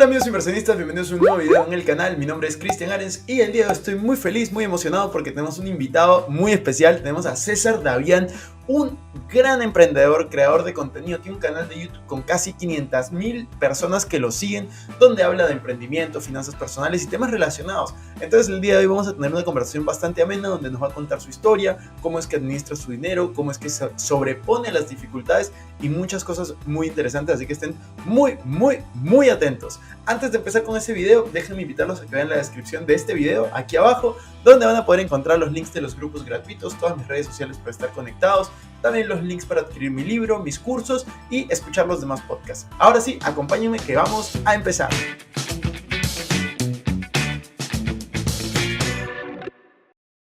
Hola amigos inversionistas, bienvenidos a un nuevo video en el canal. Mi nombre es Cristian Arens y el día de hoy estoy muy feliz, muy emocionado porque tenemos un invitado muy especial. Tenemos a César Davián, un gran emprendedor, creador de contenido. Tiene un canal de YouTube con casi 500,000 personas que lo siguen, donde habla de emprendimiento, finanzas personales y temas relacionados. Entonces el día de hoy vamos a tener una conversación bastante amena donde nos va a contar su historia, cómo es que administra su dinero, cómo es que se sobrepone a las dificultades y muchas cosas muy interesantes, así que estén muy atentos. Antes de empezar con ese video, déjenme invitarlos a que vean la descripción de este video aquí abajo, donde van a poder encontrar los links de los grupos gratuitos, todas mis redes sociales para estar conectados, también los links para adquirir mi libro, mis cursos y escuchar los demás podcasts. Ahora sí, acompáñenme que vamos a empezar.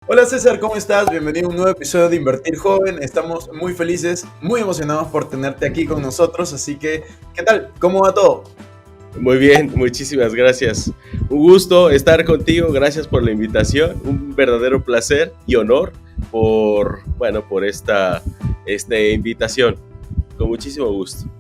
Hola César, ¿cómo estás? Bienvenido a un nuevo episodio de Invertir Joven. Estamos muy felices, muy emocionados por tenerte aquí con nosotros, así que, ¿qué tal? ¿Cómo va todo? Muy bien, muchísimas gracias. Un gusto estar contigo, gracias por la invitación, un verdadero placer y honor por esta invitación, con muchísimo gusto.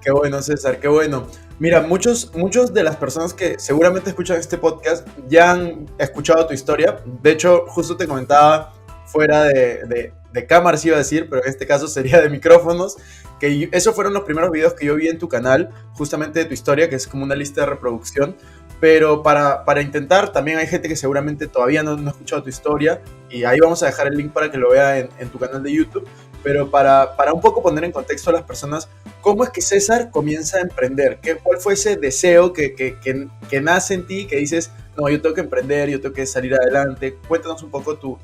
Qué bueno, César, qué bueno. Mira, muchos de las personas que seguramente escuchan este podcast ya han escuchado tu historia. De hecho, justo te comentaba fuera de cámaras, iba a decir, pero en este caso sería de micrófonos, que esos fueron los primeros videos que yo vi en tu canal, justamente de tu historia, que es como una lista de reproducción. Pero para intentar, también hay gente que seguramente todavía no ha escuchado tu historia, y ahí vamos a dejar el link para que lo vea en tu canal de YouTube. Pero para un poco poner en contexto a las personas, ¿cómo es que César comienza a emprender? ¿Cuál fue ese deseo que nace en ti, que dices, no, yo tengo que emprender, yo tengo que salir adelante? Cuéntanos un poco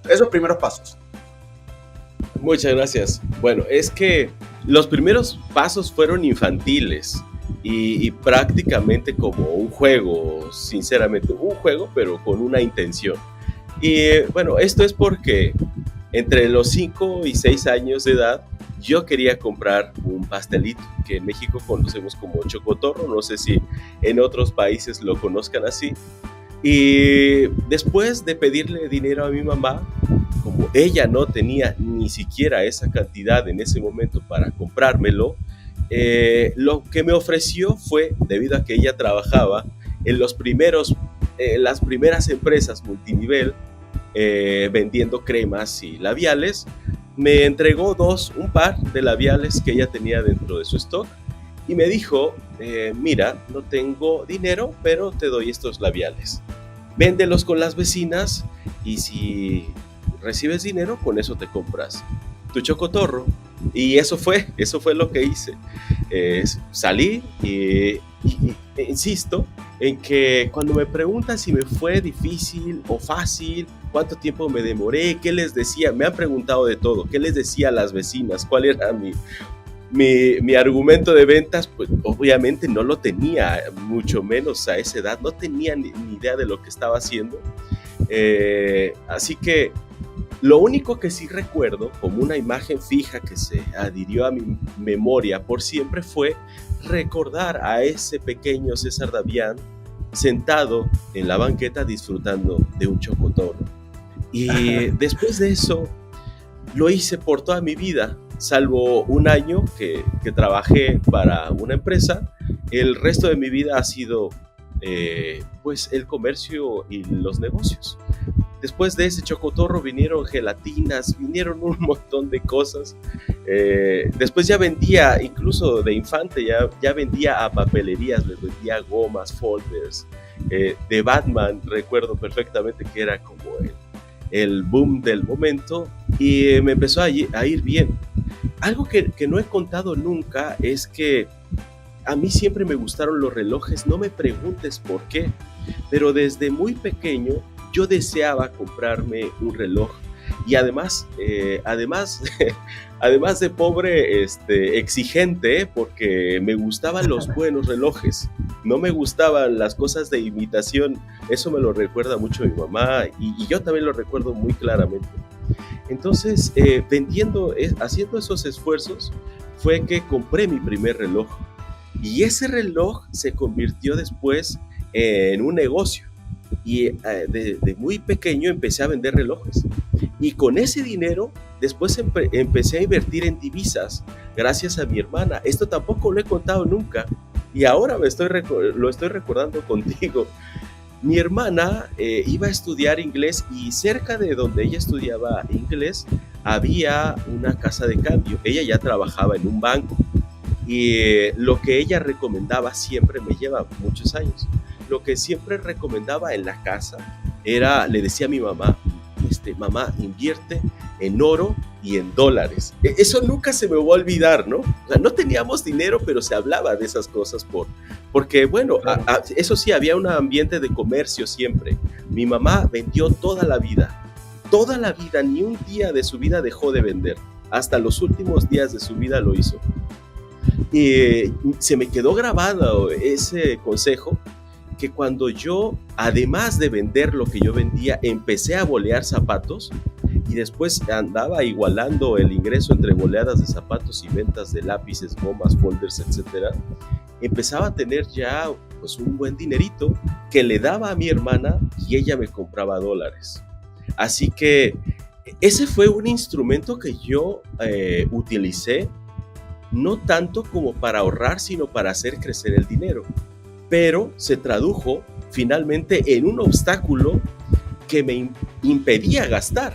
esos primeros pasos. Muchas gracias. Bueno, es que los primeros pasos fueron infantiles y prácticamente como un juego, sinceramente, un juego, pero con una intención. Y bueno, esto es porque entre los 5 y 6 años de edad, yo quería comprar un pastelito que en México conocemos como chocotorro, no sé si en otros países lo conozcan así. Y después de pedirle dinero a mi mamá, como ella no tenía ni siquiera esa cantidad en ese momento para comprármelo, lo que me ofreció fue, debido a que ella trabajaba en las primeras empresas multinivel, vendiendo cremas y labiales, me entregó un par de labiales que ella tenía dentro de su stock y me dijo, mira, no tengo dinero, pero te doy estos labiales, véndelos con las vecinas y si recibes dinero, con eso te compras tu chocotorro. Y eso fue lo que hice. Salí y insisto en que cuando me preguntan si me fue difícil o fácil, cuánto tiempo me demoré, qué les decía, me han preguntado de todo, qué les decía a las vecinas, cuál era mi argumento de ventas, pues obviamente no lo tenía, mucho menos a esa edad, no tenía ni idea de lo que estaba haciendo. Así que lo único que sí recuerdo como una imagen fija que se adhirió a mi memoria por siempre fue recordar a ese pequeño César Davián sentado en la banqueta disfrutando de un chocotorro. Y después de eso lo hice por toda mi vida, salvo un año que trabajé para una empresa. El resto de mi vida ha sido pues el comercio y los negocios. Después de ese chocotorro vinieron gelatinas, vinieron un montón de cosas. Después ya vendía, incluso de infante, ya vendía a papelerías, les vendía gomas, folders. De Batman recuerdo perfectamente que era como el boom del momento y me empezó a ir bien. Algo que no he contado nunca es que a mí siempre me gustaron los relojes, no me preguntes por qué, pero desde muy pequeño yo deseaba comprarme un reloj y además de pobre, exigente, porque me gustaban los buenos relojes, no me gustaban las cosas de imitación. Eso me lo recuerda mucho mi mamá y yo también lo recuerdo muy claramente. Entonces, haciendo esos esfuerzos, fue que compré mi primer reloj y ese reloj se convirtió después en un negocio. Y de muy pequeño empecé a vender relojes y con ese dinero después empecé a invertir en divisas gracias a mi hermana. Esto tampoco lo he contado nunca, y ahora lo estoy recordando contigo. Mi hermana iba a estudiar inglés y cerca de donde ella estudiaba inglés había una casa de cambio. Ella ya trabajaba en un banco y lo que ella recomendaba siempre, me lleva muchos años, lo que siempre recomendaba en la casa era, le decía a mi mamá, mamá, invierte en oro y en dólares. Eso nunca se me va a olvidar, ¿no? O sea, no teníamos dinero, pero se hablaba de esas cosas porque, bueno, Claro. eso sí, había un ambiente de comercio siempre. Mi mamá vendió toda la vida, ni un día de su vida dejó de vender. Hasta los últimos días de su vida lo hizo. Se me quedó grabado ese consejo, que cuando yo, además de vender lo que yo vendía, empecé a bolear zapatos y después andaba igualando el ingreso entre boleadas de zapatos y ventas de lápices, gomas, folders, etcétera, empezaba a tener ya pues un buen dinerito que le daba a mi hermana y ella me compraba dólares. Así que ese fue un instrumento que yo utilicé, no tanto como para ahorrar, sino para hacer crecer el dinero. Pero se tradujo finalmente en un obstáculo que me impedía gastar,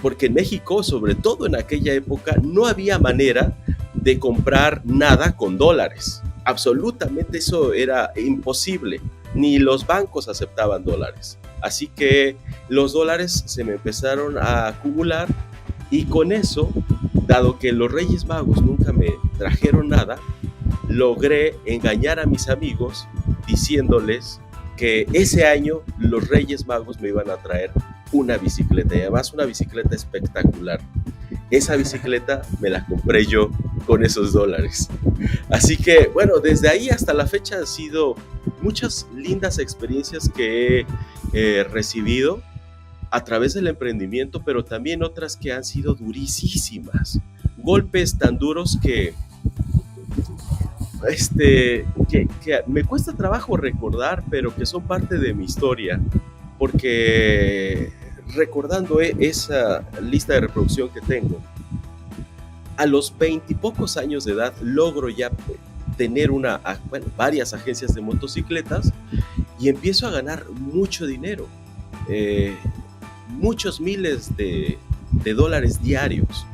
porque en México, sobre todo en aquella época, no había manera de comprar nada con dólares. Absolutamente eso era imposible, ni los bancos aceptaban dólares. Así que los dólares se me empezaron a acumular y con eso, dado que los Reyes Magos nunca me trajeron nada, logré engañar a mis amigos diciéndoles que ese año los Reyes Magos me iban a traer una bicicleta, y además una bicicleta espectacular. Esa bicicleta me la compré yo con esos dólares. Así que, bueno, desde ahí hasta la fecha han sido muchas lindas experiencias que he recibido a través del emprendimiento, pero también otras que han sido durísimas. Golpes tan duros que me cuesta trabajo recordar, pero que son parte de mi historia, porque recordando esa lista de reproducción que tengo, a los 20 y pocos años de edad logro ya tener varias agencias de motocicletas y empiezo a ganar mucho dinero, muchos miles de dólares diarios.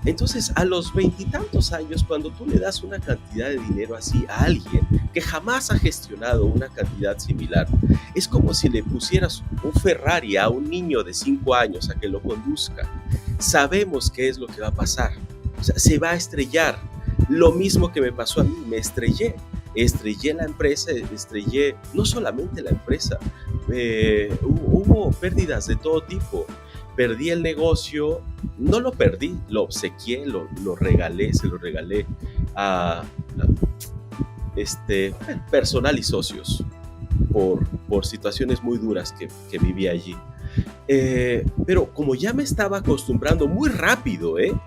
Entonces, a los 20 y tantos años, cuando tú le das una cantidad de dinero así a alguien que jamás ha gestionado una cantidad similar, es como si le pusieras un Ferrari a un niño de 5 años a que lo conduzca. Sabemos qué es lo que va a pasar. O sea, se va a estrellar. Lo mismo que me pasó a mí, me estrellé la empresa, no solamente la empresa, hubo pérdidas de todo tipo. Perdí el negocio, no lo perdí, lo obsequié, lo regalé, se lo regalé a personal y socios por situaciones muy duras que viví allí. Pero como ya me estaba acostumbrando muy rápido, en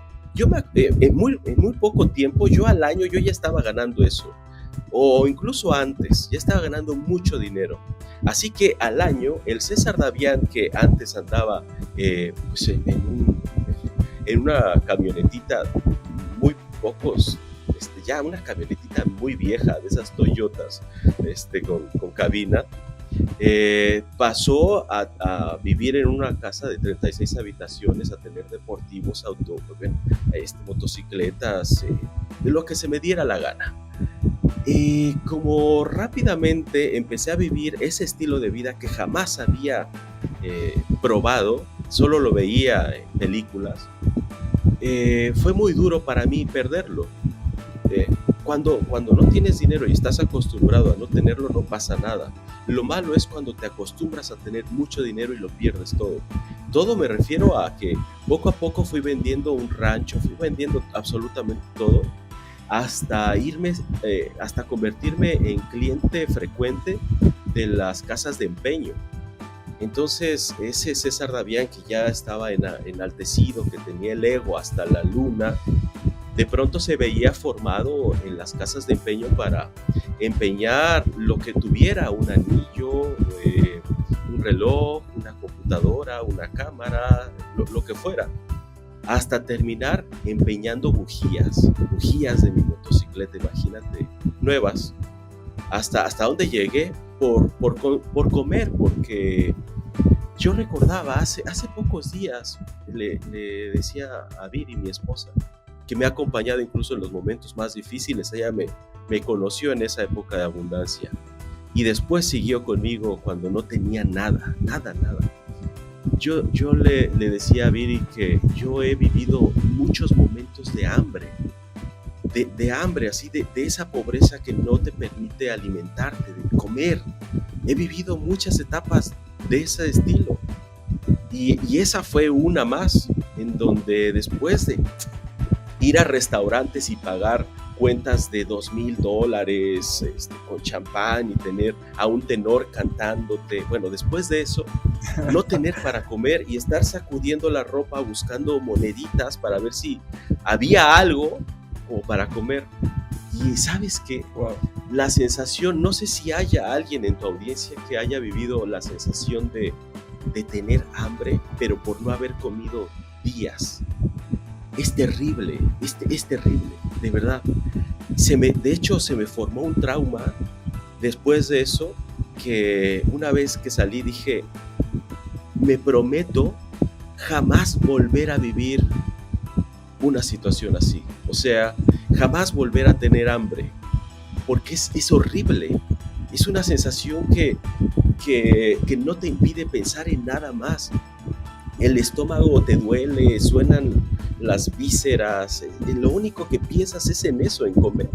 muy poco tiempo, yo al año yo ya estaba ganando eso, o incluso antes, ya estaba ganando mucho dinero. Así que al año, el César Davián, que antes andaba pues en una camionetita, ya una camionetita muy vieja, de esas Toyotas, con cabina, pasó a vivir en una casa de 36 habitaciones, a tener deportivos, motocicletas, de lo que se me diera la gana. Y como rápidamente empecé a vivir ese estilo de vida que jamás había probado, solo lo veía en películas, fue muy duro para mí perderlo. Cuando no tienes dinero y estás acostumbrado a no tenerlo, no pasa nada. Lo malo es cuando te acostumbras a tener mucho dinero y lo pierdes todo. Todo me refiero a que poco a poco fui vendiendo un rancho, fui vendiendo absolutamente todo, hasta convertirme en cliente frecuente de las casas de empeño. Entonces ese César Davián, que ya estaba enaltecido, que tenía el ego hasta la luna, de pronto se veía formado en las casas de empeño para empeñar lo que tuviera: un anillo, un reloj, una computadora, una cámara, lo que fuera, hasta terminar empeñando bujías de mi motocicleta, imagínate, nuevas, hasta dónde llegué por comer, porque yo recordaba hace pocos días, le decía a Viri, mi esposa, que me ha acompañado incluso en los momentos más difíciles. Ella me conoció en esa época de abundancia y después siguió conmigo cuando no tenía nada. Yo le decía a Viri que yo he vivido muchos momentos de hambre, de hambre, así de esa pobreza que no te permite alimentarte, de comer. He vivido muchas etapas de ese estilo y esa fue una más, en donde después de ir a restaurantes y pagar cuentas de $2,000 con champán y tener a un tenor cantándote, bueno, después de eso no tener para comer y estar sacudiendo la ropa buscando moneditas para ver si había algo como para comer. Y sabes que la sensación, no sé si haya alguien en tu audiencia que haya vivido la sensación de tener hambre, pero por no haber comido días. Es terrible, es terrible, de verdad. De hecho, se me formó un trauma después de eso, que una vez que salí dije, me prometo jamás volver a vivir una situación así. O sea, jamás volver a tener hambre, porque es horrible. Es una sensación que no te impide pensar en nada más. El estómago te duele, suenan las vísceras, lo único que piensas es en eso, en comer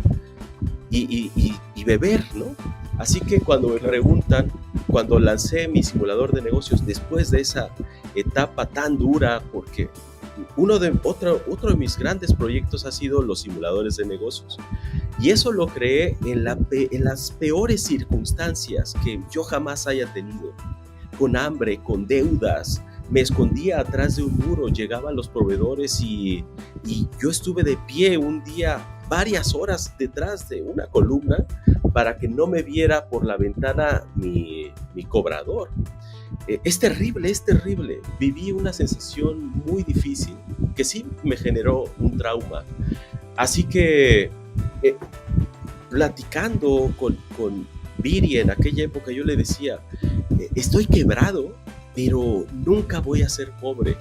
y beber, ¿no? Así que cuando me preguntan, cuando lancé mi simulador de negocios después de esa etapa tan dura, porque otro de mis grandes proyectos ha sido los simuladores de negocios, y eso lo creé en las peores circunstancias que yo jamás haya tenido, con hambre, con deudas. Me escondía atrás de un muro, llegaban los proveedores y yo estuve de pie un día, varias horas detrás de una columna para que no me viera por la ventana mi cobrador. Es terrible. Viví una sensación muy difícil que sí me generó un trauma. Así que platicando con Viri en aquella época, yo le decía, estoy quebrado, pero nunca voy a ser pobre,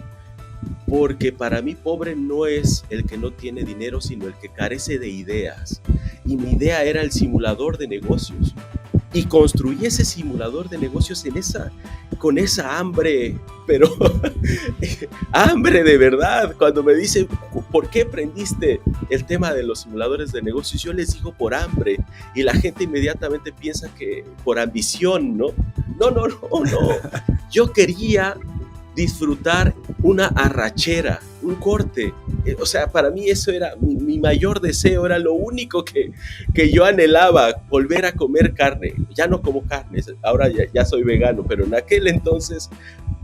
porque para mí pobre no es el que no tiene dinero, sino el que carece de ideas. Y mi idea era el simulador de negocios. Y construí ese simulador de negocios con esa hambre, pero hambre de verdad. Cuando me dicen, ¿por qué aprendiste el tema de los simuladores de negocios? Yo les digo, por hambre. Y la gente inmediatamente piensa que por ambición, ¿no? No. Yo quería disfrutar una arrachera, un corte. O sea, para mí eso era mi mayor deseo, era lo único que yo anhelaba, volver a comer carne. Ya no como carne, ahora ya soy vegano, pero en aquel entonces,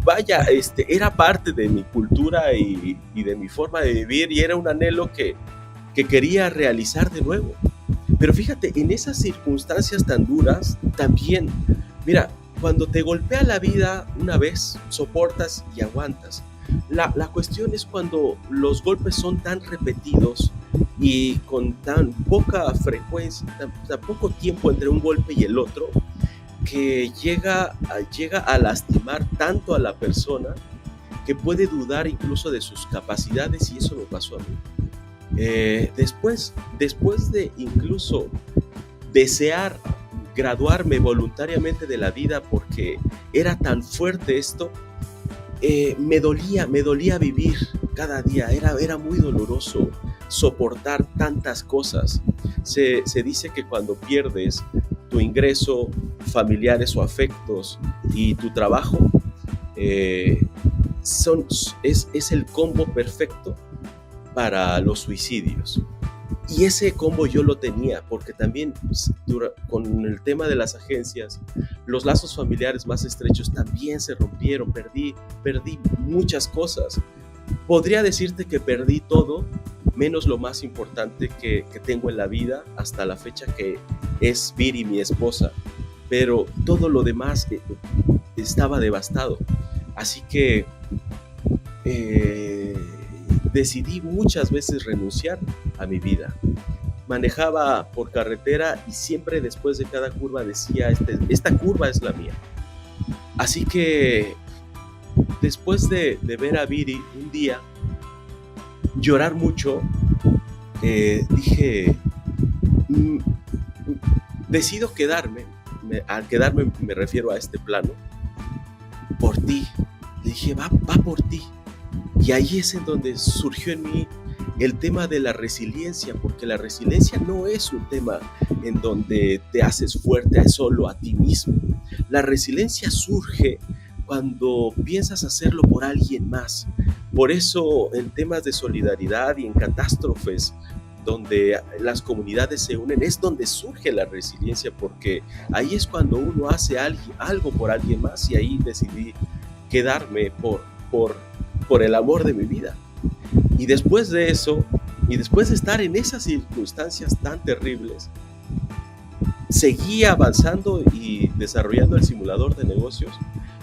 vaya, era parte de mi cultura y de mi forma de vivir, y era un anhelo que quería realizar de nuevo. Pero fíjate, en esas circunstancias tan duras, también, mira, cuando te golpea la vida una vez, soportas y aguantas. La cuestión es cuando los golpes son tan repetidos y con tan poca frecuencia, tan poco tiempo entre un golpe y el otro, que llega a lastimar tanto a la persona que puede dudar incluso de sus capacidades, y eso me pasó a mí. Después de incluso desear graduarme voluntariamente de la vida porque era tan fuerte esto, me dolía vivir cada día, era muy doloroso soportar tantas cosas. Se dice que cuando pierdes tu ingreso, familiares o afectos y tu trabajo, es el combo perfecto para los suicidios. Y ese combo yo lo tenía, porque también con el tema de las agencias, los lazos familiares más estrechos también se rompieron, perdí muchas cosas. Podría decirte que perdí todo, menos lo más importante que tengo en la vida hasta la fecha, que es Viri, mi esposa. Pero todo lo demás estaba devastado. Así que decidí muchas veces renunciar a mi vida. manejaba por carretera y siempre después de cada curva decía, esta curva es la mía. Así que después de ver a Viri un día llorar mucho, dije, decido quedarme. Al quedarme me refiero a este plano, por ti. Le dije, va por ti. Y ahí es en donde surgió en mí el tema de la resiliencia, porque la resiliencia no es un tema en donde te haces fuerte solo a ti mismo. La resiliencia surge cuando piensas hacerlo por alguien más. Por eso en temas de solidaridad y en catástrofes donde las comunidades se unen es donde surge la resiliencia, porque ahí es cuando uno hace algo por alguien más, y ahí decidí quedarme por el amor de mi vida. Y después de eso, y después de estar en esas circunstancias tan terribles, seguí avanzando y desarrollando el simulador de negocios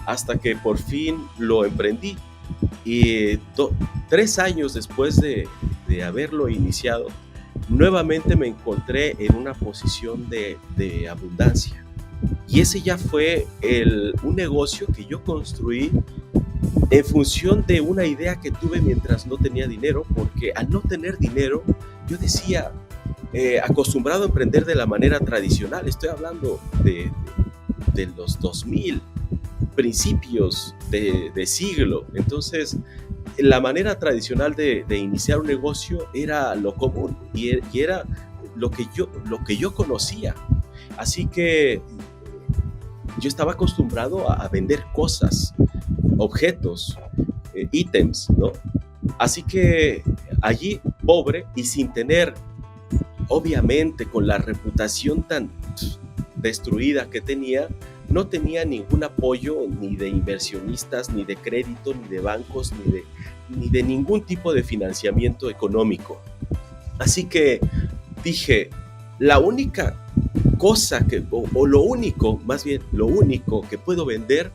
hasta que por fin lo emprendí. Y 3 años después de haberlo iniciado, nuevamente me encontré en una posición de abundancia. Y ese ya fue un negocio que yo construí en función de una idea que tuve mientras no tenía dinero, porque al no tener dinero, yo decía, acostumbrado a emprender de la manera tradicional, estoy hablando de los 2000, principios de siglo. Entonces, la manera tradicional de iniciar un negocio era lo común y era lo que yo conocía. Así que yo estaba acostumbrado a vender cosas, objetos, ítems, ¿no? Así que allí, pobre y sin tener, obviamente, con la reputación tan destruida que tenía, no tenía ningún apoyo ni de inversionistas, ni de crédito, ni de bancos, ni de ningún tipo de financiamiento económico. Así que dije, la única cosa lo único que puedo vender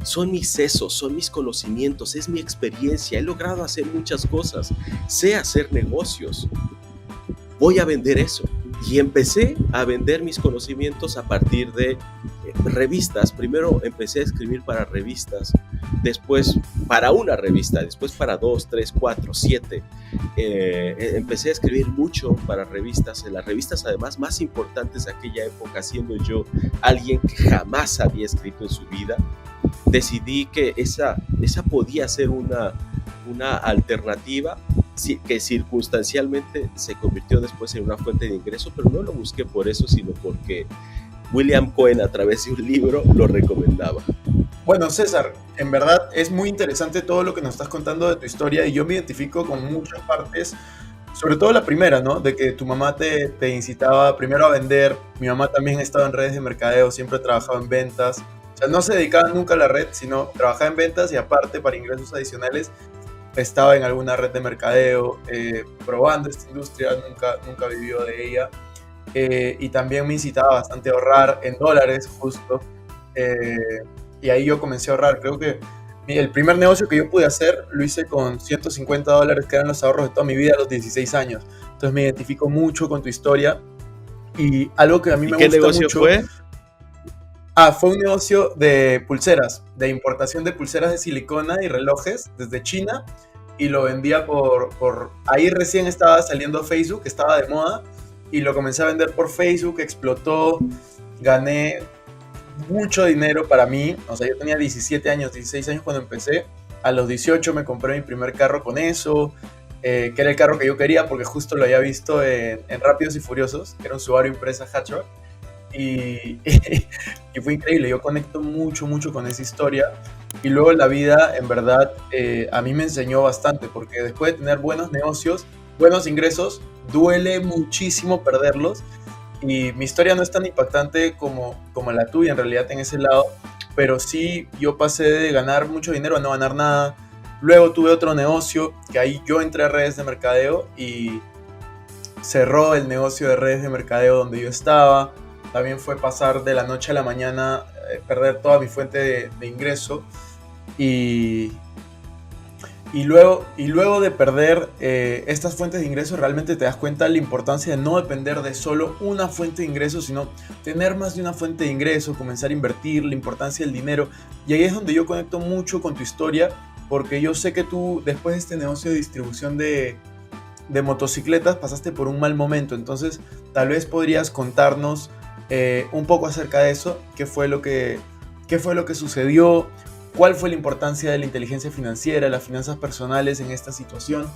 son mis sesos, son mis conocimientos, es mi experiencia. He logrado hacer muchas cosas, sé hacer negocios. Voy a vender eso. Y empecé a vender mis conocimientos a partir de revistas. Primero empecé a escribir para revistas, después para una revista, después para 2, 3, 4, 7. Empecé a escribir mucho para revistas, en las revistas además más importantes de aquella época, siendo yo alguien que jamás había escrito en su vida. Decidí que esa podía ser una alternativa que circunstancialmente se convirtió después en una fuente de ingreso, pero no lo busqué por eso, sino porque William Cohen, a través de un libro, lo recomendaba. Bueno, César, en verdad es muy interesante todo lo que nos estás contando de tu historia, y yo me identifico con muchas partes, sobre todo la primera, ¿no? De que tu mamá te incitaba primero a vender. Mi mamá también ha estado en redes de mercadeo, siempre ha trabajado en ventas. O sea, no se dedicaba nunca a la red, sino trabajaba en ventas, y aparte, para ingresos adicionales, estaba en alguna red de mercadeo, probando esta industria. Nunca vivió de ella. Y también me incitaba bastante a ahorrar en dólares, justo. Y ahí yo comencé a ahorrar. Creo que el primer negocio que yo pude hacer lo hice con $150, que eran los ahorros de toda mi vida a los 16 años. Entonces me identifico mucho con tu historia. Y algo que a mí me gusta mucho... ¿Qué negocio fue? Fue un negocio de pulseras, de importación de pulseras de silicona y relojes desde China, y lo vendía por... Ahí recién estaba saliendo Facebook, estaba de moda, y lo comencé a vender por Facebook, explotó, gané mucho dinero para mí. O sea, yo tenía 17 años, 16 años cuando empecé. A los 18 me compré mi primer carro con eso, que era el carro que yo quería porque justo lo había visto en Rápidos y Furiosos, que era un Subaru Impreza hatchback. Y fue increíble. Yo conecto mucho con esa historia. Y luego la vida, en verdad, a mí me enseñó bastante, porque después de tener buenos negocios, buenos ingresos, duele muchísimo perderlos. Y mi historia no es tan impactante como la tuya, en realidad, en ese lado. Pero sí, yo pasé de ganar mucho dinero a no ganar nada. Luego tuve otro negocio, que ahí yo entré a redes de mercadeo y cerró el negocio de redes de mercadeo donde yo estaba. También fue pasar de la noche a la mañana, perder toda mi fuente de ingreso. Y Y luego de perder estas fuentes de ingresos, realmente te das cuenta de la importancia de no depender de solo una fuente de ingresos, sino tener más de una fuente de ingresos, comenzar a invertir, la importancia del dinero. Y ahí es donde yo conecto mucho con tu historia, porque yo sé que tú, después de este negocio de distribución de motocicletas, pasaste por un mal momento. Entonces, tal vez podrías contarnos un poco acerca de eso, qué fue lo que sucedió. ¿Cuál fue la importancia de la inteligencia financiera, las finanzas personales en esta situación?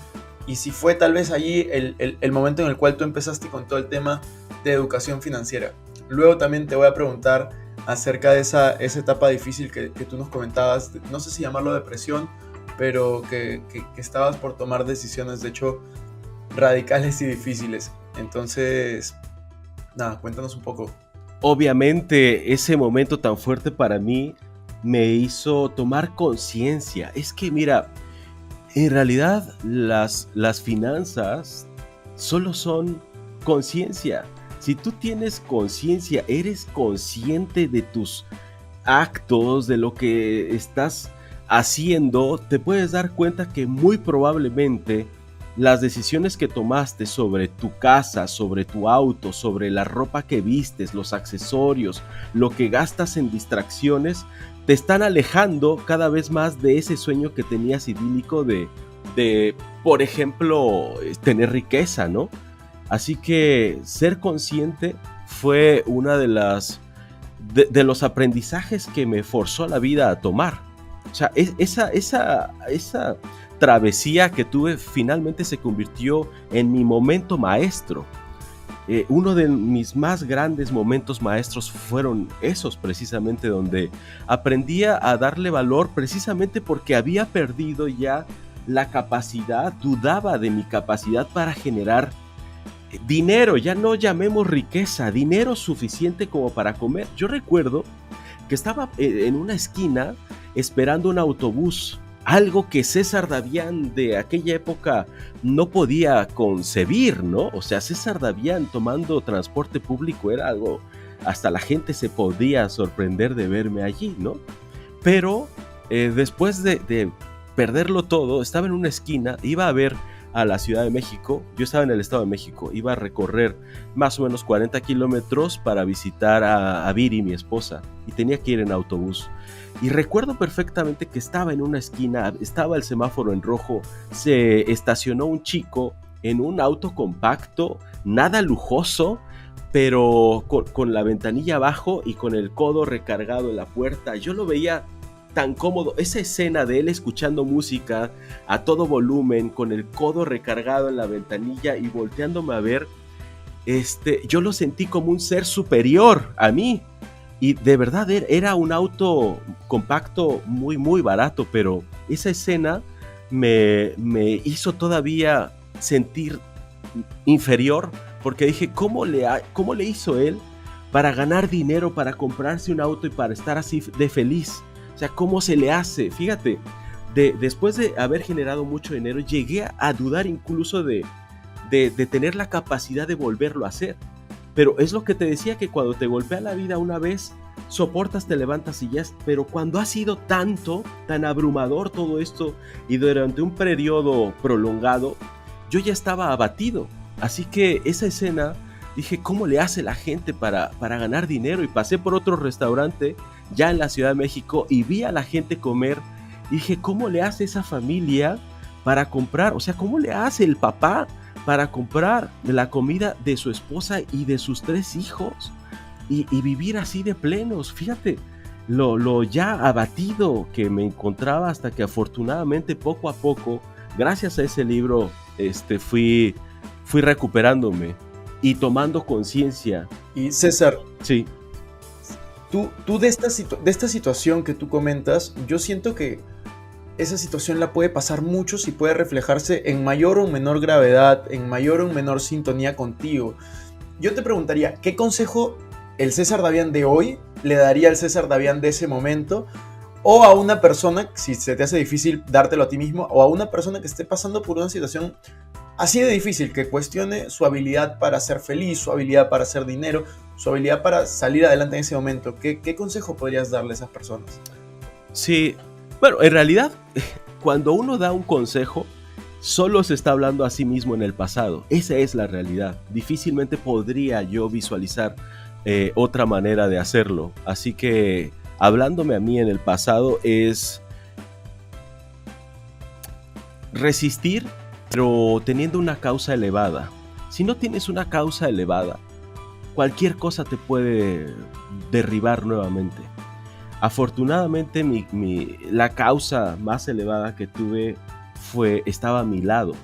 Y si fue tal vez allí el momento en el cual tú empezaste con todo el tema de educación financiera. Luego también te voy a preguntar acerca de esa etapa difícil que tú nos comentabas, no sé si llamarlo depresión, pero que estabas por tomar decisiones, de hecho, radicales y difíciles. Entonces, nada, cuéntanos un poco. Obviamente ese momento tan fuerte para mí me hizo tomar conciencia. Es que mira, en realidad las finanzas solo son conciencia. Si tú tienes conciencia, eres consciente de tus actos, de lo que estás haciendo, te puedes dar cuenta que muy probablemente las decisiones que tomaste sobre tu casa, sobre tu auto, sobre la ropa que vistes, los accesorios, lo que gastas en distracciones, te están alejando cada vez más de ese sueño que tenías idílico de por ejemplo, tener riqueza, ¿no? Así que ser consciente fue una de los aprendizajes que me forzó la vida a tomar. O sea, esa travesía que tuve finalmente se convirtió en mi momento maestro. Uno de mis más grandes momentos maestros fueron esos, precisamente, donde aprendía a darle valor precisamente porque había perdido ya la capacidad, dudaba de mi capacidad para generar dinero, ya no llamemos riqueza, dinero suficiente como para comer. Yo recuerdo que estaba en una esquina esperando un autobús, algo que César Davián de aquella época no podía concebir, ¿no? O sea, César Davián tomando transporte público era algo, hasta la gente se podía sorprender de verme allí, ¿no? Pero después de perderlo todo, estaba en una esquina, iba a ver a la Ciudad de México, yo estaba en el Estado de México, iba a recorrer más o menos 40 kilómetros para visitar a Viri, mi esposa, y tenía que ir en autobús. Y recuerdo perfectamente que estaba en una esquina, estaba el semáforo en rojo, se estacionó un chico en un auto compacto, nada lujoso, pero con la ventanilla abajo y con el codo recargado en la puerta. Yo lo veía tan cómodo, esa escena de él escuchando música a todo volumen, con el codo recargado en la ventanilla y volteándome a ver, yo lo sentí como un ser superior a mí. Y de verdad era un auto compacto muy muy barato, pero esa escena me hizo todavía sentir inferior, porque dije, ¿cómo le hizo él para ganar dinero, para comprarse un auto y para estar así de feliz? O sea, ¿cómo se le hace? Fíjate, después de haber generado mucho dinero, llegué a dudar incluso de tener la capacidad de volverlo a hacer. Pero es lo que te decía, que cuando te golpea la vida una vez, soportas, te levantas y ya. Pero cuando ha sido tan abrumador todo esto y durante un periodo prolongado, yo ya estaba abatido. Así que esa escena, dije, ¿cómo le hace la gente para ganar dinero? Y pasé por otro restaurante ya en la Ciudad de México y vi a la gente comer. Y dije, ¿cómo le hace esa familia para comprar? O sea, ¿cómo le hace el papá para comprar la comida de su esposa y de sus 3 hijos y vivir así de plenos? Fíjate lo ya abatido que me encontraba, hasta que afortunadamente poco a poco, gracias a ese libro, fui recuperándome y tomando conciencia. Y César, Sí. tú de esta situación que tú comentas, yo siento que esa situación la puede pasar muchos y puede reflejarse en mayor o menor gravedad, en mayor o menor sintonía contigo. Yo te preguntaría, ¿qué consejo el César Davián de hoy le daría al César Davián de ese momento? O a una persona, si se te hace difícil dártelo a ti mismo, o a una persona que esté pasando por una situación así de difícil, que cuestione su habilidad para ser feliz, su habilidad para hacer dinero, su habilidad para salir adelante en ese momento. ¿Qué consejo podrías darle a esas personas? Sí, bueno, en realidad cuando uno da un consejo, solo se está hablando a sí mismo en el pasado. Esa es la realidad. Difícilmente podría yo visualizar otra manera de hacerlo. Así que hablándome a mí en el pasado es resistir, pero teniendo una causa elevada. Si no tienes una causa elevada, cualquier cosa te puede derribar nuevamente. Afortunadamente la causa más elevada que tuve estaba a mi lado.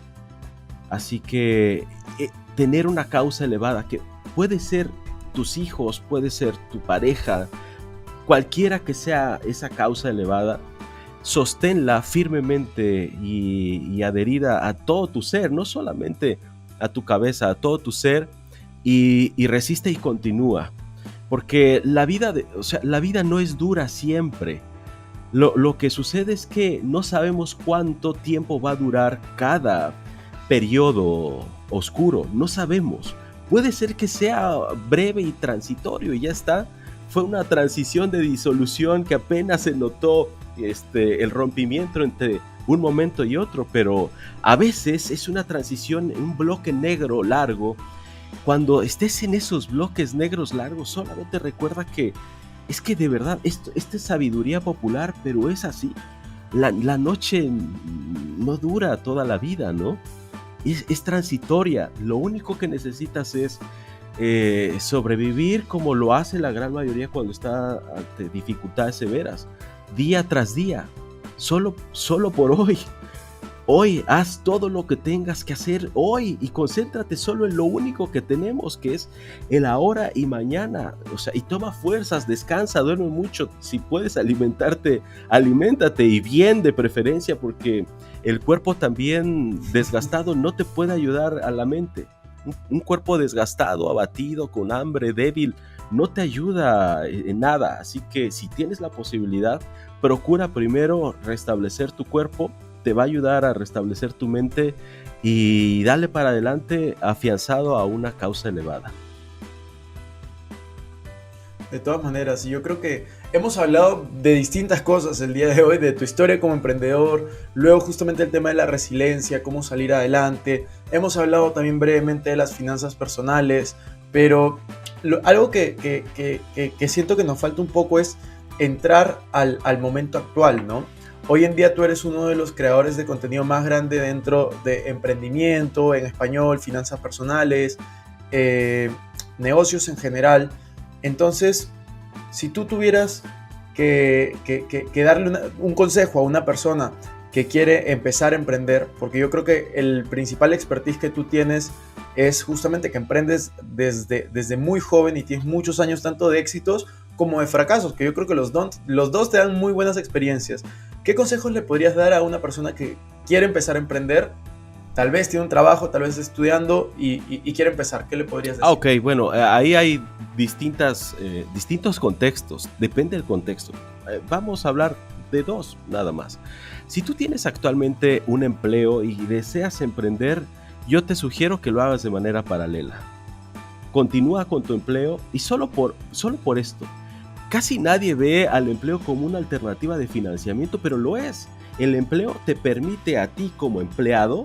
Así que tener una causa elevada, que puede ser tus hijos, puede ser tu pareja, cualquiera que sea esa causa elevada, sosténla firmemente y adherida a todo tu ser, no solamente a tu cabeza, a todo tu ser, y resiste y continúa. Porque la vida no es dura siempre. Lo que sucede es que no sabemos cuánto tiempo va a durar cada periodo oscuro, no sabemos. Puede ser que sea breve y transitorio y ya está. Fue una transición de disolución que apenas se notó el rompimiento entre un momento y otro, pero a veces es una transición en un bloque negro largo. Cuando estés en esos bloques negros largos, solamente recuerda que es que de verdad, esta es sabiduría popular, pero es así. La noche no dura toda la vida, ¿no? Es transitoria. Lo único que necesitas es sobrevivir como lo hace la gran mayoría cuando está ante dificultades severas, día tras día, solo por hoy. Hoy haz todo lo que tengas que hacer hoy y concéntrate solo en lo único que tenemos, que es el ahora y mañana. O sea, y toma fuerzas, descansa, duerme mucho. Si puedes alimentarte, aliméntate, y bien de preferencia, porque el cuerpo también desgastado no te puede ayudar a la mente. Un cuerpo desgastado, abatido, con hambre, débil, no te ayuda en nada. Así que si tienes la posibilidad, procura primero restablecer tu cuerpo. Te va a ayudar a restablecer tu mente y dale para adelante afianzado a una causa elevada. De todas maneras, yo creo que hemos hablado de distintas cosas el día de hoy, de tu historia como emprendedor, luego justamente el tema de la resiliencia, cómo salir adelante. Hemos hablado también brevemente de las finanzas personales, pero algo que siento que nos falta un poco es entrar al momento actual, ¿no? Hoy en día tú eres uno de los creadores de contenido más grande dentro de emprendimiento, en español, finanzas personales, negocios en general. Entonces, si tú tuvieras que darle un consejo a una persona que quiere empezar a emprender, porque yo creo que el principal expertise que tú tienes es justamente que emprendes desde muy joven y tienes muchos años tanto de éxitos como de fracasos, que yo creo que los dos te dan muy buenas experiencias. ¿Qué consejos le podrías dar a una persona que quiere empezar a emprender? Tal vez tiene un trabajo, tal vez estudiando y quiere empezar. ¿Qué le podrías decir? Ok, bueno, ahí hay distintos contextos, depende del contexto. Vamos a hablar de dos nada más. Si tú tienes actualmente un empleo y deseas emprender, yo te sugiero que lo hagas de manera paralela. Continúa con tu empleo y solo por esto. Casi nadie ve al empleo como una alternativa de financiamiento, pero lo es. El empleo te permite a ti como empleado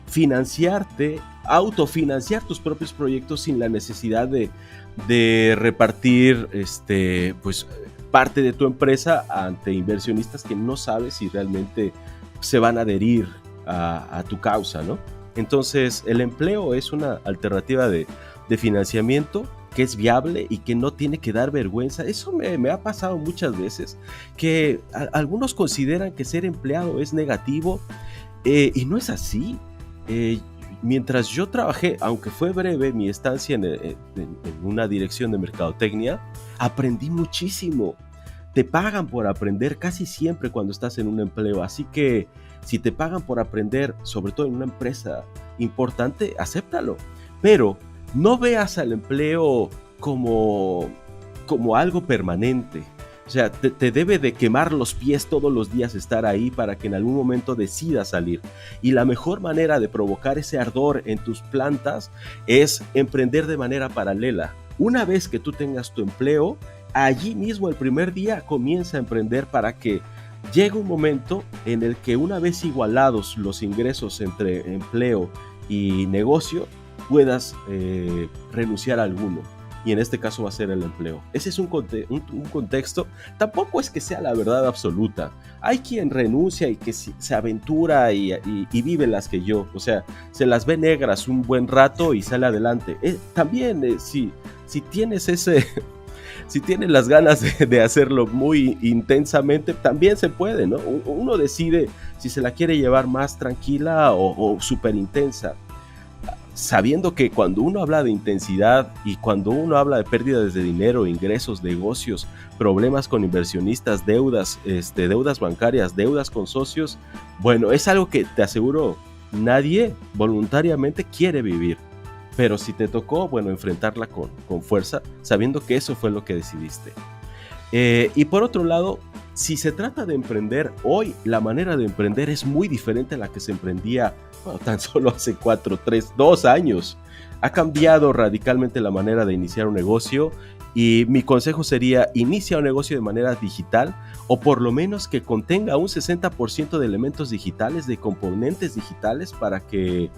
financiarte, autofinanciar tus propios proyectos sin la necesidad de repartir pues, parte de tu empresa ante inversionistas que no sabes si realmente se van a adherir a tu causa, ¿no? Entonces, el empleo es una alternativa de financiamiento que es viable y que no tiene que dar vergüenza. Eso me ha pasado muchas veces, que algunos consideran que ser empleado es negativo y no es así. Mientras yo trabajé, aunque fue breve mi estancia en una dirección de mercadotecnia, aprendí muchísimo. Te pagan por aprender casi siempre cuando estás en un empleo, así que si te pagan por aprender, sobre todo en una empresa importante, acéptalo. Pero no veas al empleo como algo permanente. O sea, te debe de quemar los pies todos los días estar ahí para que en algún momento decidas salir. Y la mejor manera de provocar ese ardor en tus plantas es emprender de manera paralela. Una vez que tú tengas tu empleo, allí mismo el primer día comienza a emprender para que llega un momento en el que una vez igualados los ingresos entre empleo y negocio, puedas renunciar a alguno. Y en este caso va a ser el empleo. Ese es un contexto. Tampoco es que sea la verdad absoluta. Hay quien renuncia y que se aventura y vive las que yo. O sea, se las ve negras un buen rato y sale adelante. También, si tienes si tienes las ganas de hacerlo muy intensamente, también se puede, ¿no? Uno decide si se la quiere llevar más tranquila o súper intensa. Sabiendo que cuando uno habla de intensidad y cuando uno habla de pérdidas de dinero, ingresos, negocios, problemas con inversionistas, deudas bancarias, deudas con socios, bueno, es algo que te aseguro nadie voluntariamente quiere vivir. Pero si te tocó, bueno, enfrentarla con fuerza, sabiendo que eso fue lo que decidiste. Y por otro lado, si se trata de emprender, hoy la manera de emprender es muy diferente a la que se emprendía tan solo hace 2 años. Ha cambiado radicalmente la manera de iniciar un negocio y mi consejo sería: inicia un negocio de manera digital, o por lo menos que contenga un 60% de elementos digitales, de componentes digitales, para que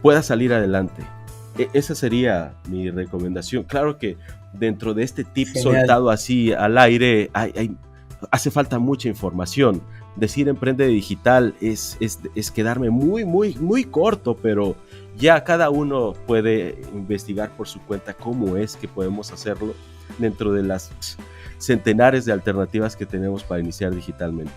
pueda salir adelante. Esa sería mi recomendación. Claro que dentro de este tip Genial. Soltado así al aire hace falta mucha información. Decir emprende digital es quedarme muy, muy, muy corto, pero ya cada uno puede investigar por su cuenta cómo es que podemos hacerlo dentro de las centenares de alternativas que tenemos para iniciar digitalmente.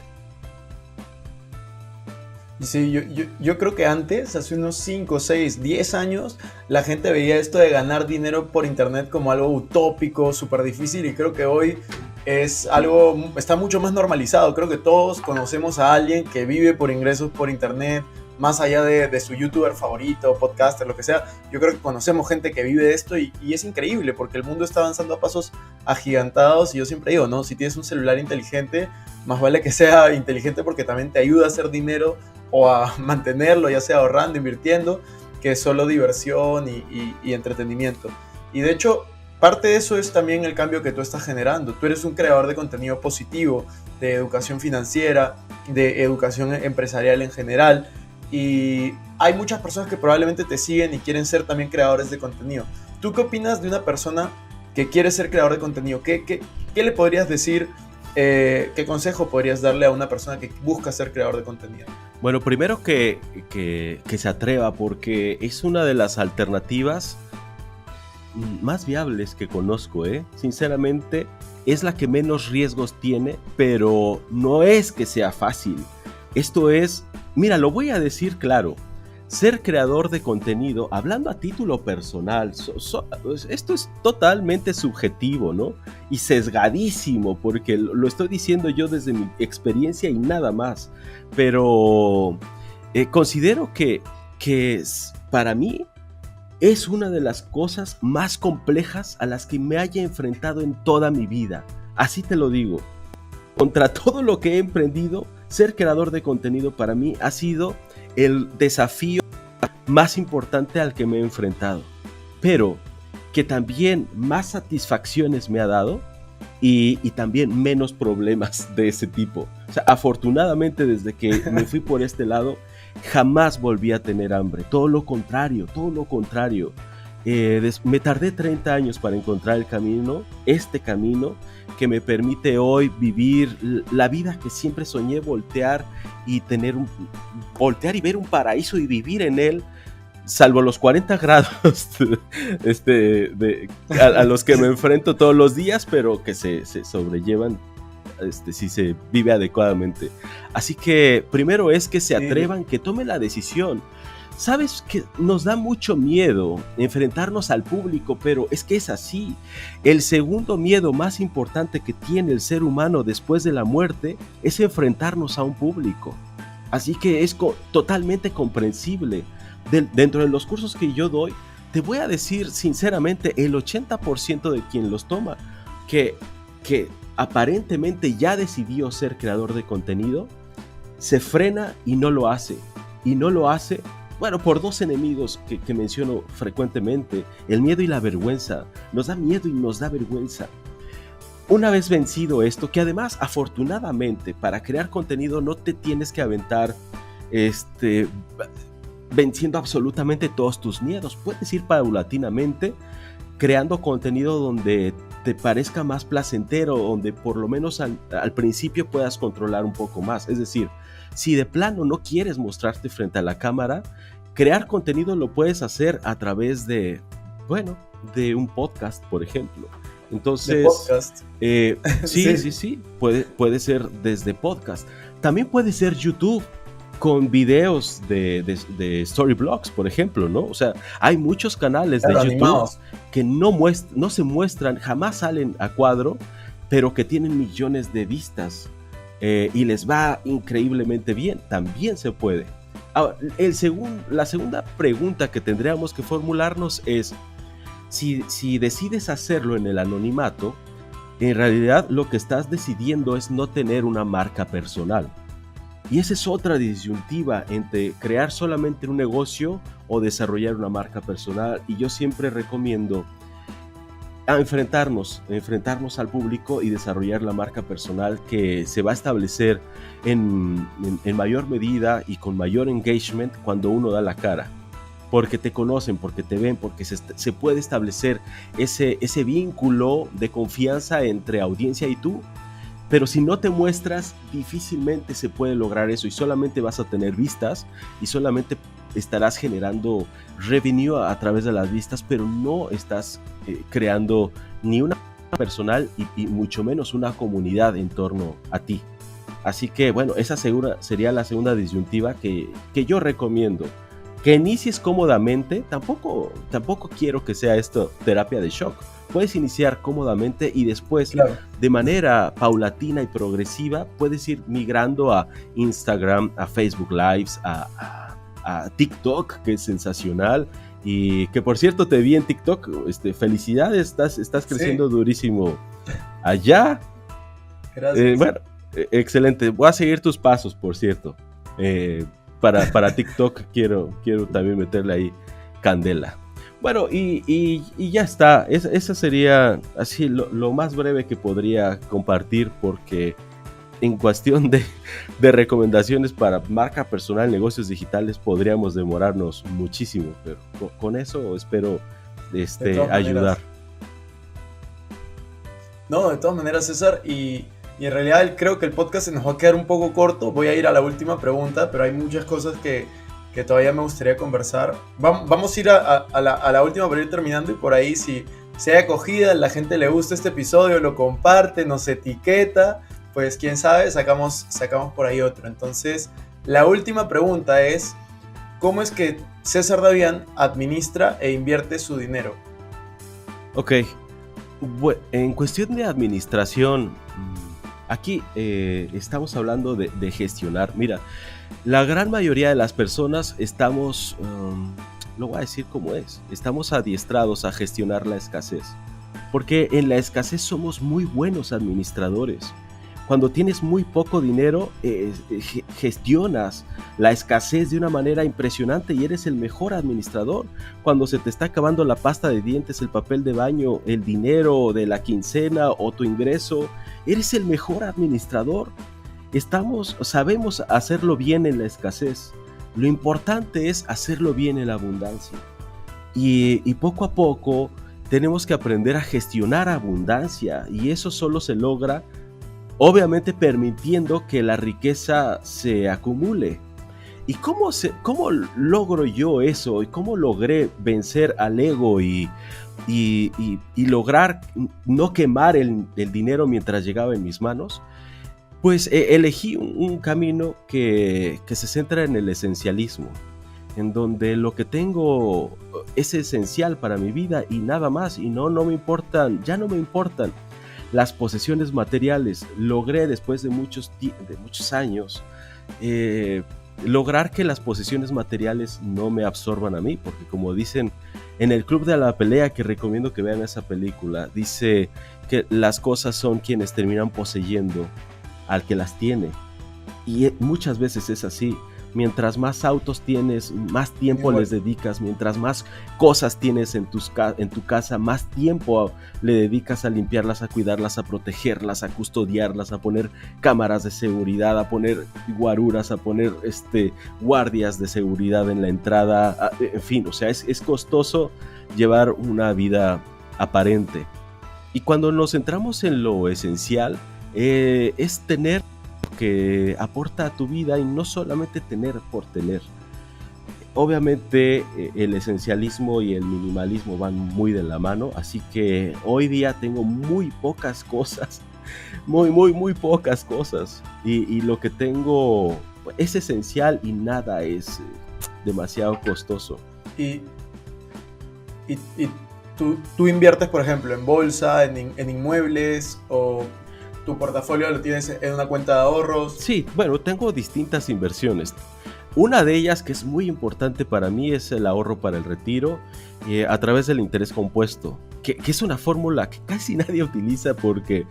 Sí, yo creo que antes, hace unos 5, 6, 10 años, la gente veía esto de ganar dinero por internet como algo utópico, súper difícil, y creo que hoy está mucho más normalizado. Creo que todos conocemos a alguien que vive por ingresos por internet, más allá de su youtuber favorito, podcaster, lo que sea. Yo creo que conocemos gente que vive de esto y es increíble porque el mundo está avanzando a pasos agigantados, y yo siempre digo, ¿no? Si tienes un celular inteligente, más vale que sea inteligente porque también te ayuda a hacer dinero o a mantenerlo, ya sea ahorrando, invirtiendo, que es solo diversión y entretenimiento. Y de hecho, parte de eso es también el cambio que tú estás generando. Tú eres un creador de contenido positivo, de educación financiera, de educación empresarial en general, y hay muchas personas que probablemente te siguen y quieren ser también creadores de contenido. ¿Tú qué opinas de una persona que quiere ser creador de contenido? ¿Qué le podrías decir? ¿Qué consejo podrías darle a una persona que busca ser creador de contenido? Bueno, primero que se atreva, porque es una de las alternativas más viables que conozco, Sinceramente, es la que menos riesgos tiene, pero no es que sea fácil. Esto es, mira, lo voy a decir claro, ser creador de contenido, hablando a título personal, esto es totalmente subjetivo, ¿no? Y sesgadísimo, porque lo estoy diciendo yo desde mi experiencia y nada más. Pero considero que para mí es una de las cosas más complejas a las que me haya enfrentado en toda mi vida. Así te lo digo. Contra todo lo que he emprendido, ser creador de contenido para mí ha sido el desafío más importante al que me he enfrentado, pero que también más satisfacciones me ha dado y también menos problemas de ese tipo. O sea, afortunadamente, desde que me fui por este lado, jamás volví a tener hambre. Todo lo contrario. Me tardé 30 años para encontrar este camino que me permite hoy vivir la vida que siempre soñé, voltear y ver un paraíso y vivir en él, salvo los 40 grados a los que me enfrento todos los días, pero que se sobrellevan si se vive adecuadamente. Así que primero es que se atrevan, que tomen la decisión. Sabes que nos da mucho miedo enfrentarnos al público, pero es que es así. El segundo miedo más importante que tiene el ser humano después de la muerte es enfrentarnos a un público. Así que es totalmente comprensible. Dentro de los cursos que yo doy, te voy a decir sinceramente, el 80% de quien los toma, que aparentemente ya decidió ser creador de contenido, se frena y no lo hace. Bueno, por dos enemigos que menciono frecuentemente: el miedo y la vergüenza. Nos da miedo y nos da vergüenza. una vez vencido esto, que además afortunadamente para crear contenido no te tienes que aventar venciendo absolutamente todos tus miedos. Puedes ir paulatinamente creando contenido donde te parezca más placentero, donde por lo menos al principio puedas controlar un poco más. Es decir, si de plano no quieres mostrarte frente a la cámara, crear contenido lo puedes hacer a través de un podcast, por ejemplo. Entonces, ¿de podcast? Sí, puede ser desde podcast. También puede ser YouTube con videos de storyblogs, por ejemplo, ¿no? O sea, hay muchos canales de YouTube animados, que no se muestran, jamás salen a cuadro, pero que tienen millones de vistas y les va increíblemente bien. También se puede. Ahora, la segunda pregunta que tendríamos que formularnos es, si decides hacerlo en el anonimato, en realidad lo que estás decidiendo es no tener una marca personal. Y esa es otra disyuntiva entre crear solamente un negocio o desarrollar una marca personal. Y yo siempre recomiendo enfrentarnos al público y desarrollar la marca personal, que se va a establecer en mayor medida y con mayor engagement cuando uno da la cara. Porque te conocen, porque te ven, porque se puede establecer ese vínculo de confianza entre audiencia y tú. Pero si no te muestras, difícilmente se puede lograr eso y solamente vas a tener vistas y solamente estarás generando revenue a través de las vistas, pero no estás creando ni una personal y mucho menos una comunidad en torno a ti. Así que bueno, esa sería la segunda disyuntiva que yo recomiendo. Que inicies cómodamente, tampoco quiero que sea esto terapia de shock. Puedes iniciar cómodamente y después, claro, de manera paulatina y progresiva, puedes ir migrando a Instagram, a Facebook Lives, a TikTok, que es sensacional. Y que por cierto te vi en TikTok, felicidades, estás creciendo durísimo allá. Gracias. Bueno, excelente. Voy a seguir tus pasos, por cierto. Para TikTok quiero también meterle ahí candela. Bueno, y ya está. Esa sería así lo más breve que podría compartir, porque en cuestión de recomendaciones para marca personal, negocios digitales, podríamos demorarnos muchísimo, pero con eso espero ayudar. No, de todas maneras, César, y en realidad creo que el podcast se nos va a quedar un poco corto. Voy a ir a la última pregunta, pero hay muchas cosas que todavía me gustaría conversar. Vamos a ir a la última para ir terminando, y por ahí, si hay acogida, la gente le gusta este episodio, lo comparte, nos etiqueta, pues quién sabe, sacamos por ahí otro. Entonces, la última pregunta es: ¿cómo es que César Davián administra e invierte su dinero? Ok, bueno, en cuestión de administración, aquí estamos hablando de gestionar. Mira, la gran mayoría de las personas estamos, lo voy a decir como es, estamos adiestrados a gestionar la escasez. Porque en la escasez somos muy buenos administradores. Cuando tienes muy poco dinero, gestionas la escasez de una manera impresionante y eres el mejor administrador. Cuando se te está acabando la pasta de dientes, el papel de baño, el dinero de la quincena o tu ingreso, eres el mejor administrador. Sabemos hacerlo bien en la escasez. Lo importante es hacerlo bien en la abundancia. Y poco a poco tenemos que aprender a gestionar abundancia, y eso solo se logra, obviamente, permitiendo que la riqueza se acumule. ¿Y cómo logro yo eso? ¿Y cómo logré vencer al ego y lograr no quemar el dinero mientras llegaba en mis manos? Pues elegí un camino que se centra en el esencialismo, en donde lo que tengo es esencial para mi vida y nada más, y no me importan las posesiones materiales. Logré, después de muchos años, lograr que las posesiones materiales no me absorban a mí, porque como dicen en el Club de la Pelea, que recomiendo que vean esa película, dice que las cosas son quienes terminan poseyendo al que las tiene, y muchas veces es así. Mientras más autos tienes, más tiempo les dedicas. Mientras más cosas tienes en tu casa, más tiempo le dedicas a limpiarlas, a cuidarlas, a protegerlas, a custodiarlas, a poner cámaras de seguridad, a poner guaruras, a poner guardias de seguridad en la entrada. En fin, o sea, es costoso llevar una vida aparente. Y cuando nos centramos en lo esencial, es tener lo que aporta a tu vida y no solamente tener por tener. Obviamente el esencialismo y el minimalismo van muy de la mano, así que hoy día tengo muy pocas cosas, muy pocas cosas. Y lo que tengo es esencial y nada es demasiado costoso. Y tú inviertes, por ejemplo, en bolsa, en inmuebles, o tu portafolio lo tienes en una cuenta de ahorros. Sí, bueno, tengo distintas inversiones. Una de ellas que es muy importante para mí es el ahorro para el retiro a través del interés compuesto, que es una fórmula que casi nadie utiliza porque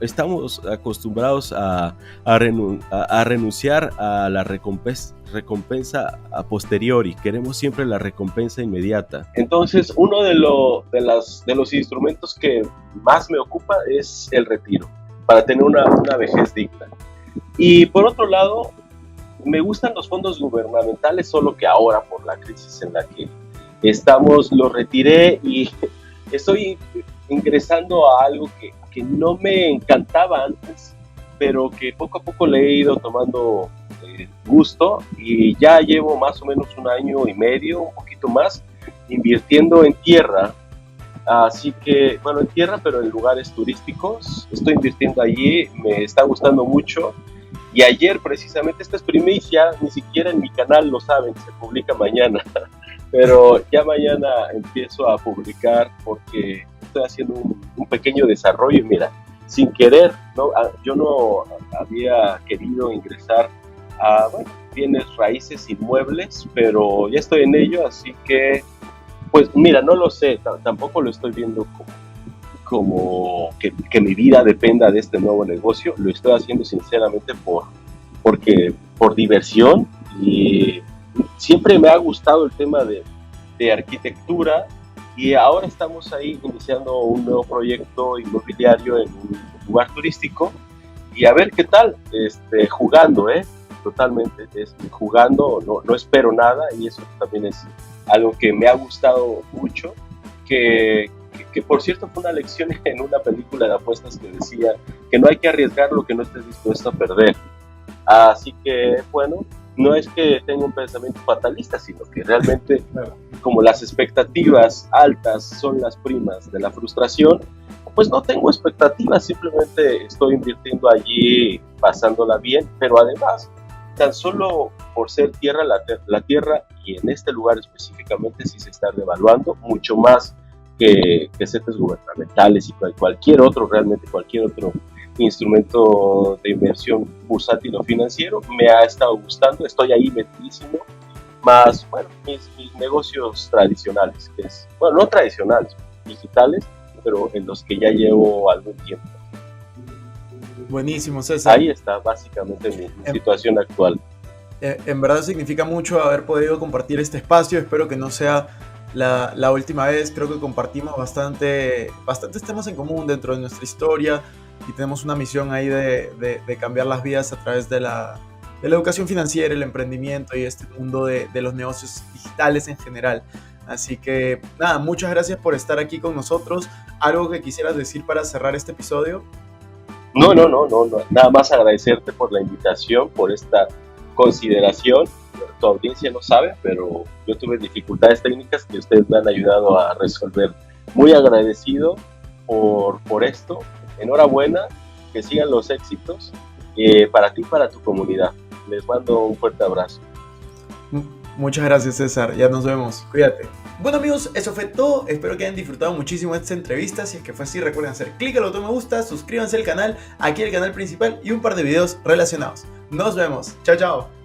estamos acostumbrados a renunciar a la recompensa a posteriori. Queremos siempre la recompensa inmediata. Entonces, uno de los instrumentos que más me ocupa es el retiro, para tener una vejez digna. Y por otro lado, me gustan los fondos gubernamentales, solo que ahora por la crisis en la que estamos los retiré y estoy ingresando a algo que no me encantaba antes, pero que poco a poco le he ido tomando gusto, y ya llevo más o menos 1 año y medio, un poquito más, invirtiendo en tierra. Así que, bueno, en tierra, pero en lugares turísticos. Estoy invirtiendo allí, me está gustando mucho. Y ayer, precisamente, esta es primicia, ni siquiera en mi canal lo saben, se publica mañana. Pero ya mañana empiezo a publicar porque estoy haciendo un pequeño desarrollo. Y mira, sin querer, ¿no? Yo no había querido ingresar a bienes raíces inmuebles, pero ya estoy en ello, así que, pues mira, no lo sé, tampoco lo estoy viendo como que mi vida dependa de este nuevo negocio. Lo estoy haciendo sinceramente por diversión, y siempre me ha gustado el tema de arquitectura, y ahora estamos ahí iniciando un nuevo proyecto inmobiliario en un lugar turístico, y a ver qué tal, jugando, totalmente, jugando, no espero nada, y eso también es algo que me ha gustado mucho, que por cierto fue una lección en una película de apuestas que decía que no hay que arriesgar lo que no estés dispuesto a perder. Así que, bueno, no es que tenga un pensamiento fatalista, sino que realmente, como las expectativas altas son las primas de la frustración, pues no tengo expectativas, simplemente estoy invirtiendo allí, pasándola bien, pero además, tan solo por ser tierra, la tierra, y en este lugar específicamente sí se está devaluando mucho más que CETES gubernamentales y cualquier otro instrumento de inversión bursátil o financiero. Me ha estado gustando, estoy ahí metidísimo, más, bueno, mis negocios tradicionales, no tradicionales, digitales, pero en los que ya llevo algún tiempo. Buenísimo, César. Ahí está básicamente mi situación actual. En verdad significa mucho haber podido compartir este espacio. Espero que no sea la última vez. Creo que compartimos bastantes temas en común dentro de nuestra historia, y tenemos una misión ahí de cambiar las vidas a través de la educación financiera, el emprendimiento y este mundo de los negocios digitales en general. Así que nada, muchas gracias por estar aquí con nosotros. ¿Algo que quisieras decir para cerrar este episodio? No, nada más agradecerte por la invitación, por esta consideración. Tu audiencia no sabe, pero yo tuve dificultades técnicas que ustedes me han ayudado a resolver. Muy agradecido por esto. Enhorabuena, que sigan los éxitos para ti y para tu comunidad. Les mando un fuerte abrazo. Muchas gracias, César. Ya nos vemos. Cuídate. Bueno, amigos, eso fue todo. Espero que hayan disfrutado muchísimo de esta entrevista. Si es que fue así, recuerden hacer clic al botón me gusta, suscríbanse al canal, aquí el canal principal, y un par de videos relacionados. Nos vemos. Chao, chao.